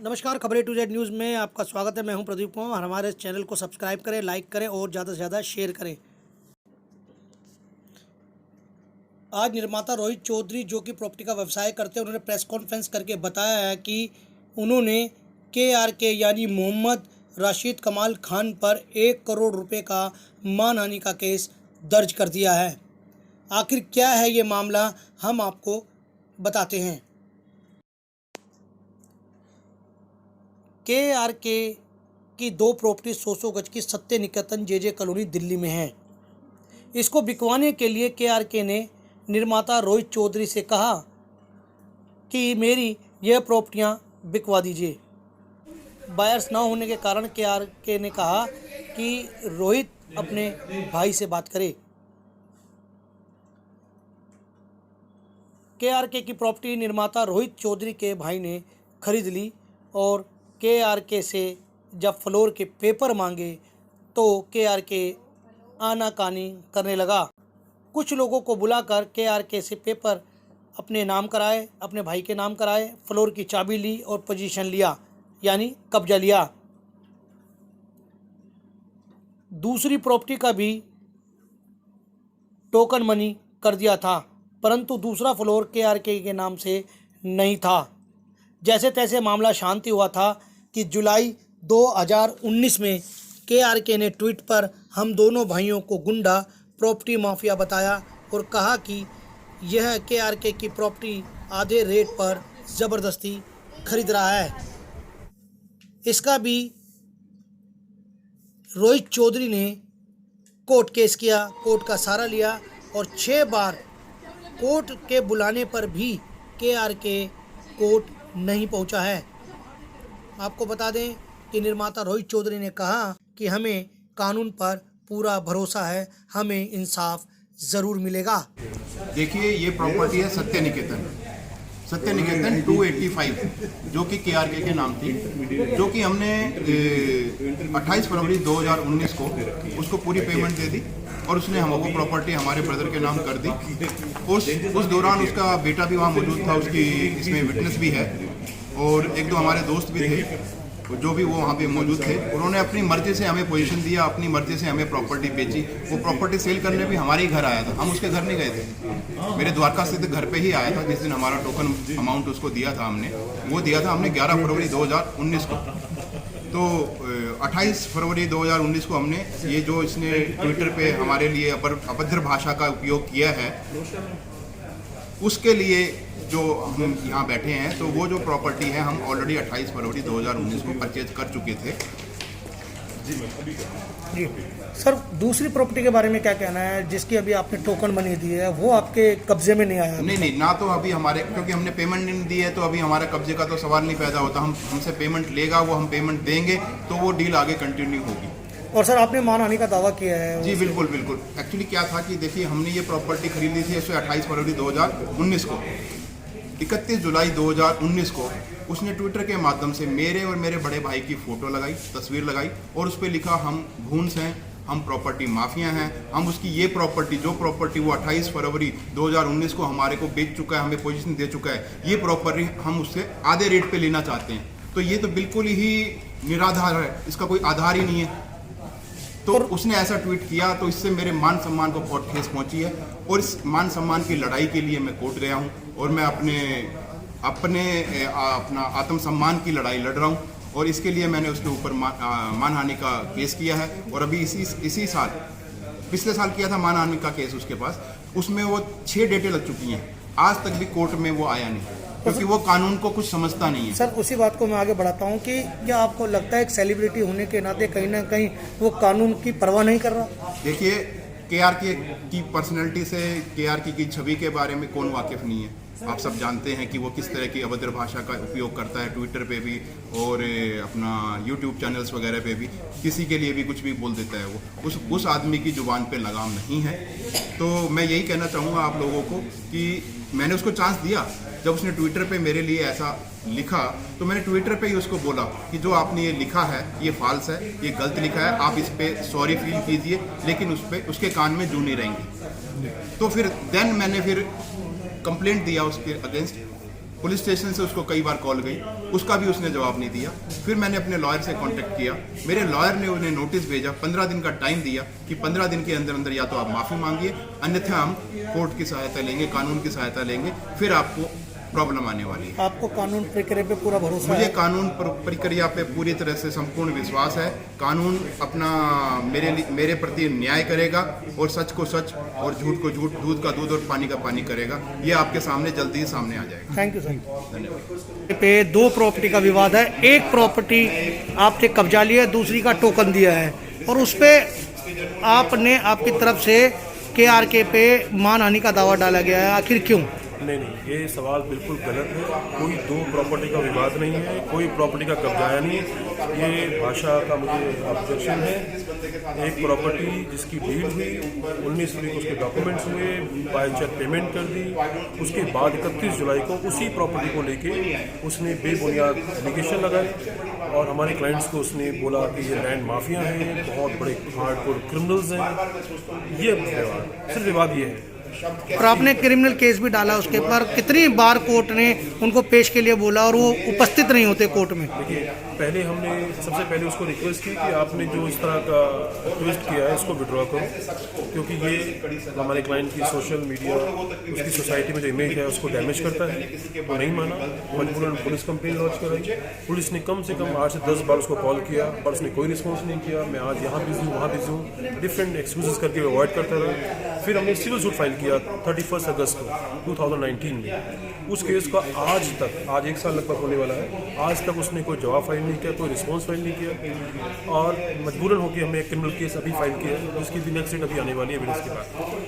नमस्कार, खबर A to Z news में आपका स्वागत है। मैं हूं प्रदीप कुमार। हमारे चैनल को सब्सक्राइब करें, लाइक करें और ज़्यादा से ज़्यादा शेयर करें। आज निर्माता रोहित चौधरी, जो कि प्रॉपर्टी का व्यवसाय करते हैं, उन्होंने प्रेस कॉन्फ्रेंस करके बताया है कि उन्होंने KRK यानी मोहम्मद राशिद कमाल खान पर 1 करोड़ रुपए का मानहानि का केस दर्ज कर दिया है। आखिर क्या है ये मामला, हम आपको बताते हैं। KRK की 2 प्रॉपर्टी 100 गज की सत्य निकेतन JJ कॉलोनी दिल्ली में है। इसको बिकवाने के लिए KRK ने निर्माता रोहित चौधरी से कहा कि मेरी यह प्रॉपर्टियां बिकवा दीजिए। बायर्स ना होने के कारण KRK ने कहा कि रोहित अपने भाई से बात करे। KRK की प्रॉपर्टी निर्माता रोहित चौधरी के भाई ने खरीद ली और KRK से जब फ्लोर के पेपर मांगे तो KRK आनाकानी करने लगा। कुछ लोगों को बुलाकर KRK से पेपर अपने नाम कराए, अपने भाई के नाम कराए, फ्लोर की चाबी ली और पोजीशन लिया, यानी कब्जा लिया। दूसरी प्रॉपर्टी का भी टोकन मनी कर दिया था, परंतु दूसरा फ्लोर KRK के नाम से नहीं था। जैसे तैसे मामला शांति हुआ था कि जुलाई 2019 में KRK ने ट्वीट पर हम दोनों भाइयों को गुंडा प्रॉपर्टी माफिया बताया और कहा कि यह KRK की प्रॉपर्टी आधे रेट पर ज़बरदस्ती खरीद रहा है। इसका भी रोहित चौधरी ने कोर्ट केस किया, कोर्ट का सहारा लिया और 6 बार कोर्ट के बुलाने पर भी KRK कोर्ट नहीं पहुंचा है। आपको बता दें कि निर्माता रोहित चौधरी ने कहा कि हमें कानून पर पूरा भरोसा है, हमें इंसाफ ज़रूर मिलेगा। देखिए, ये प्रॉपर्टी है सत्य निकेतन 285, जो कि KRK के नाम थी, जो कि हमने 28 फरवरी 2019 को उसको पूरी पेमेंट दे दी और उसने हमको प्रॉपर्टी हमारे ब्रदर के नाम कर दी। उस दौरान उसका बेटा भी वहाँ मौजूद था, उसकी इसमें विटनेस भी है और 1-2 हमारे दोस्त भी थे जो भी वो वहाँ पे मौजूद थे। उन्होंने अपनी मर्जी से हमें पोजीशन दिया, अपनी मर्जी से हमें प्रॉपर्टी बेची। वो प्रॉपर्टी सेल करने भी हमारे ही घर आया था, हम उसके घर नहीं गए थे। मेरे द्वारका स्थित घर पे ही आया था। जिस दिन हमारा टोकन अमाउंट उसको दिया था वो दिया था हमने 11 फरवरी 2019 को। तो 28 फरवरी 2019 को हमने ये जो इसने ट्विटर पे हमारे लिए अभद्र भाषा का उपयोग किया है, उसके लिए जो हम यहाँ बैठे हैं, तो वो जो प्रॉपर्टी है हम ऑलरेडी 28 फरवरी 2019 को परचेज कर चुके थे। जी सर, दूसरी प्रॉपर्टी के बारे में क्या कहना है जिसकी अभी आपने टोकन मनी दी है, वो आपके कब्जे में नहीं आया? नहीं, ना तो अभी हमारे, क्योंकि हमने पेमेंट नहीं दी है तो अभी हमारे कब्जे का तो सवाल नहीं पैदा होता। हमसे पेमेंट लेगा, वो हम पेमेंट देंगे तो वो डील आगे कंटिन्यू होगी। और सर, आपने मानहानि का दावा किया है? जी बिल्कुल। एक्चुअली क्या था कि देखिए, हमने ये प्रॉपर्टी खरीदी थी 28 फरवरी 2019 को। 31 जुलाई 2019 को उसने ट्विटर के माध्यम से मेरे और मेरे बड़े भाई की फ़ोटो लगाई, तस्वीर लगाई और उस पर लिखा हम भून्स हैं, हम प्रॉपर्टी माफिया हैं, हम उसकी ये प्रॉपर्टी, जो प्रॉपर्टी वो 28 फरवरी 2019 को हमारे को बेच चुका है, हमें पोजीशन दे चुका है, ये प्रॉपर्टी हम उससे आधे रेट पे लेना चाहते हैं। तो ये तो बिल्कुल ही निराधार है, इसका कोई आधार ही नहीं है। तो उसने ऐसा ट्वीट किया, तो इससे मेरे मान सम्मान को बहुत ठेस पहुंची है और इस मान सम्मान की लड़ाई के लिए मैं कोर्ट गया हूं और मैं अपना आत्मसम्मान की लड़ाई लड़ रहा हूं और इसके लिए मैंने उसके ऊपर मानहानि का केस किया है। और अभी इसी साल, पिछले साल किया था मानहानि का केस उसके पास। उसमें वो 6 डेटें लग चुकी हैं, आज तक भी कोर्ट में वो आया नहीं, क्योंकि वो कानून को कुछ समझता नहीं है। सर, उसी बात को मैं आगे बढ़ाता हूँ कि क्या आपको लगता है एक सेलिब्रिटी होने के नाते कहीं ना कहीं वो कानून की परवाह नहीं कर रहा? देखिए, KRK की पर्सनैलिटी से, KRK की छवि के बारे में कौन वाकिफ नहीं है? आप सब जानते हैं कि वो किस तरह की अभद्र भाषा का उपयोग करता है, ट्विटर पे भी और अपना YouTube चैनल्स वगैरह पे भी किसी के लिए भी कुछ भी बोल देता है। वो उस आदमी की जुबान पे लगाम नहीं है। तो मैं यही कहना चाहूँगा आप लोगों को कि मैंने उसको चांस दिया। जब उसने ट्विटर पे मेरे लिए ऐसा लिखा तो मैंने ट्विटर पे ही उसको बोला कि जो आपने ये लिखा है ये फॉल्स है, ये गलत लिखा है, आप इस पे सॉरी फील कीजिए, लेकिन उसके कान में जू नहीं रहेंगे। तो फिर मैंने कंप्लेंट दिया उसके अगेंस्ट पुलिस स्टेशन से उसको कई बार कॉल गई, उसका भी उसने जवाब नहीं दिया। फिर मैंने अपने लॉयर से कांटेक्ट किया, मेरे लॉयर ने उन्हें नोटिस भेजा, 15 दिन का टाइम दिया कि 15 दिन के अंदर अंदर या तो आप माफ़ी मांगिए, अन्यथा हम कोर्ट की सहायता लेंगे, कानून की सहायता लेंगे, फिर आपको प्रॉब्लम आने वाली है। आपको कानून प्रक्रिया पे पूरा भरोसा मुझे है? कानून प्रक्रिया पे पूरी तरह से संपूर्ण विश्वास है। कानून अपना मेरे प्रति न्याय करेगा और सच को सच और झूठ को झूठ, दूध का दूध और पानी का पानी करेगा। ये आपके सामने जल्दी ही सामने आ जाएगा। Thank you sir. धन्यवाद। पे 2 प्रॉपर्टी का विवाद है। एक प्रॉपर्टी आपने कब्जा लिया है, दूसरी का टोकन दिया है, और उस पे आपने आपकी तरफ से KRK पे मानहानि का दावा डाला गया है। आखिर क्यों? नहीं, ये सवाल बिल्कुल गलत है। कोई 2 प्रॉपर्टी का विवाद नहीं है, कोई प्रॉपर्टी का कब्जाया नहीं है। ये भाषा का मुझे ऑब्जेक्शन है। एक प्रॉपर्टी जिसकी डील हुई, 19 तारीख को उसके डॉक्यूमेंट्स हुए, बाय चेक पेमेंट कर दी, उसके बाद 31 जुलाई को उसी प्रॉपर्टी को लेके उसने बेबुनियाद एलिगेशन लगाए और हमारे क्लाइंट्स को उसने बोला कि ये लैंड माफिया हैं, बहुत बड़े हार्डकोर क्रिमिनल्स हैं। ये विवाद, सिर्फ विवाद ये है। और आपने क्रिमिनल केस भी डाला उसके पर। कितनी बार कोर्ट ने उनको पेश के लिए बोला और वो उपस्थित नहीं होते कोर्ट में? देखिए, पहले हमने सबसे पहले उसको रिक्वेस्ट की कि आपने जो इस तरह का ट्विस्ट किया है इसको विड्रॉ करो, क्योंकि ये हमारे क्लाइंट की सोशल मीडिया, उसकी सोसाइटी में जो इमेज है उसको डैमेज करता है। वो नहीं माना, मजबूरन पुलिस कंप्लेन लॉन्च कराई। पुलिस ने कम से कम 8 से 10 बार उसको कॉल किया, पर उसने कोई रिस्पॉन्स नहीं किया। मैं आज यहाँ बिजी हूँ, वहाँ बिजी हूँ, डिफरेंट एक्सक्यूजेस करके अवॉइड करता रहा। फिर हमने सिविल सूट फाइल किया 31 अगस्त को 2019 में। उस केस का आज 1 साल लगभग होने वाला है, आज तक उसने कोई जवाब फाइल नहीं किया, कोई रिस्पॉन्स फाइल नहीं किया, और मजबूरन होकर हमने एक क्रिमिनल केस अभी फाइल किया, जिसकी भी नेक्स्ट डेट अभी आने वाली है विदेश के बाद।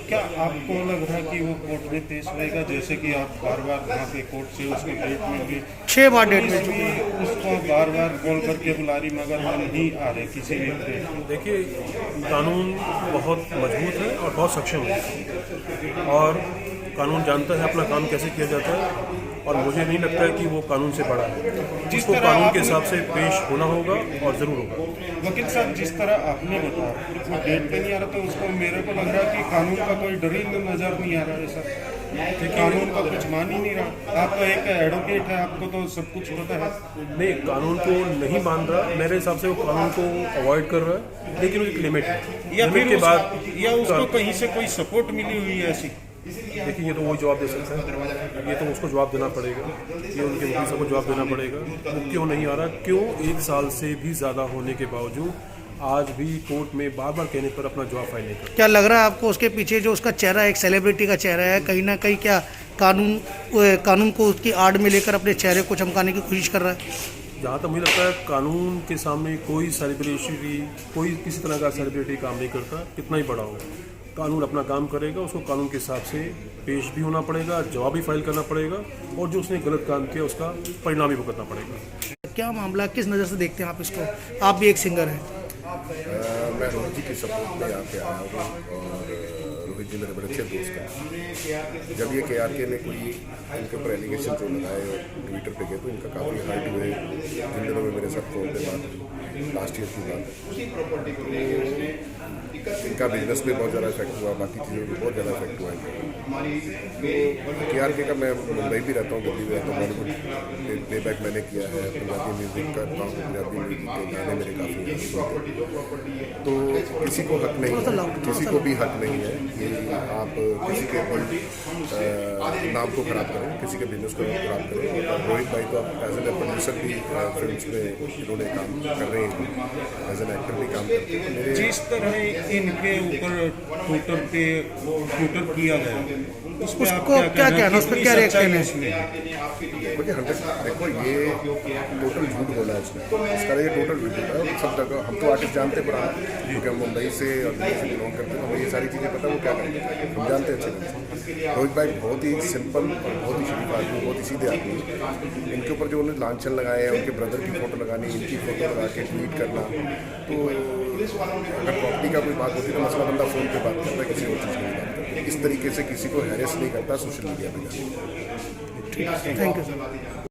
क्या आपको लग रहा है कि वो कोर्ट में पेश रहेगा, जैसे कि आप बार बार वहाँ पे कोर्ट से उसको डेट मिल गई, 6 बार डेट मिल चुकी भी उसको बार बार कॉल करके बुला रही, मगर वो नहीं आ रहे किसी भी डेट? देखिए, कानून बहुत मजबूत है और बहुत सक्षम है, और कानून जानता है अपना काम कैसे किया जाता है, और मुझे नहीं लगता है कि वो कानून से बड़ा है। जिसको कानून के हिसाब से पेश होना होगा और ज़रूर होगा। वकील साहब, जिस तरह आपने बताया वो डेट पे नहीं आ रहा, तो उसको मेरे को लग रहा है कि कानून का कोई डर ही नजर नहीं आ रहा है सर। कानून का कुछ मान ही नहीं रहा। आप तो एक एडवोकेट है, आपको तो सब कुछ पता है। नहीं, कानून को नहीं मान रहा, मेरे हिसाब से वो कानून को अवॉइड कर रहा है, लेकिन एक लिमिट है। या लिमिट के बाद या उसको कहीं से कोई सपोर्ट मिली हुई है ऐसी? देखिए, ये तो वो जवाब दे सकता है, ये तो उसको जवाब देना पड़ेगा, ये उनके वकील साहब को जवाब देना पड़ेगा। वो क्यों नहीं आ रहा, क्यों 1 साल से भी ज़्यादा होने के बावजूद आज भी कोर्ट में बार बार कहने पर अपना जवाब फाइल नहीं करता? क्या लग रहा है आपको उसके पीछे जो उसका चेहरा, एक सेलिब्रिटी का चेहरा है, कहीं ना कहीं क्या कानून को उसकी आड़ में लेकर अपने चेहरे को चमकाने की कोशिश कर रहा है? जहाँ तक मुझे लगता है, कानून के सामने कोई सेलिब्रिटी, कोई किसी तरह का सेलिब्रिटी काम नहीं करता, कितना ही बड़ा हो। कानून अपना काम करेगा, उसको कानून के हिसाब से पेश भी होना पड़ेगा, जवाब भी फाइल करना पड़ेगा, और जो उसने गलत काम किया उसका परिणाम भी भुगतना पड़ेगा। क्या मामला, किस नज़र से देखते हैं आप इसको? आप भी एक सिंगर हैं। मैं रोहित जी की सपोर्ट में यहाँ पे आया हूँ, और रोहित जी मेरे बड़े अच्छे दोस्त हैं। जब ये KRK ने कोई इनके ऊपर एलिगेशन जो लगाए और ट्विटर पे गए, तो इनका काफ़ी हर्ट हुए। जिन दिनों में मेरे साथ फोन पे बात हुई, लास्ट ईयर की बात है, तो इनका बिजनेस पे बहुत ज़्यादा इफेक्ट हुआ, बाकी चीज़ों को बहुत ज़्यादा इफेक्ट हुआ है। KRK का मैं मुंबई भी रहता हूँ, दिल्ली भी रहता हूँ, बॉलीवुड प्लेबैक मैंने किया है, पंजाबी म्यूज़िक करता हूँ, पंजाबी म्यूज़िक के गाने मेरे काफ़ी हैं। तो किसी को हक नहीं है, किसी को भी हक नहीं है कि आप किसी के नाम को ख़राब करें, किसी के बिजनेस को ख़राब करें। रोहित भाई तो आप एज एन प्रोड्यूसर भी फिल्म्स में इन्होंने काम कर रहे हैं, एज एन एक्टर भी काम करते हैं। जिस तरह इनके ऊपर ट्विटर किया गया, उस पर उसको क्या कहना, उस पर क्या रिएक्शन है? देखिए, 100 देखो, ये टोटल झूठ बोला है उसने, इसका ये टोटल झूठ बोला है। सब जगह हम तो आर्टिस्ट जानते पुराना, क्योंकि हम मुंबई से और दिल्ली से बिलोंग करते हैं, हमें ये सारी चीज़ें पता है वो क्या करते हैं, हम जानते हैं अच्छे ढंग। रोहित भाई बहुत ही सिंपल और बहुत ही शरीफ आदमी, बहुत ही सीधे आदमी है। इनके ऊपर जो उन्होंने लांछन लगाए हैं, उनके ब्रदर की फ़ोटो लगानी, इनकी फ़ोटो लगा के ट्वीट करना, तो अगर प्रॉपर्टी का कोई बात होती है तो मसला बंदा फ़ोन पे बात करता है, किसी और चीज़ की बात करता है। इस तरीके से किसी को हैरेस नहीं करता सोशल मीडिया पे। Thank you sir.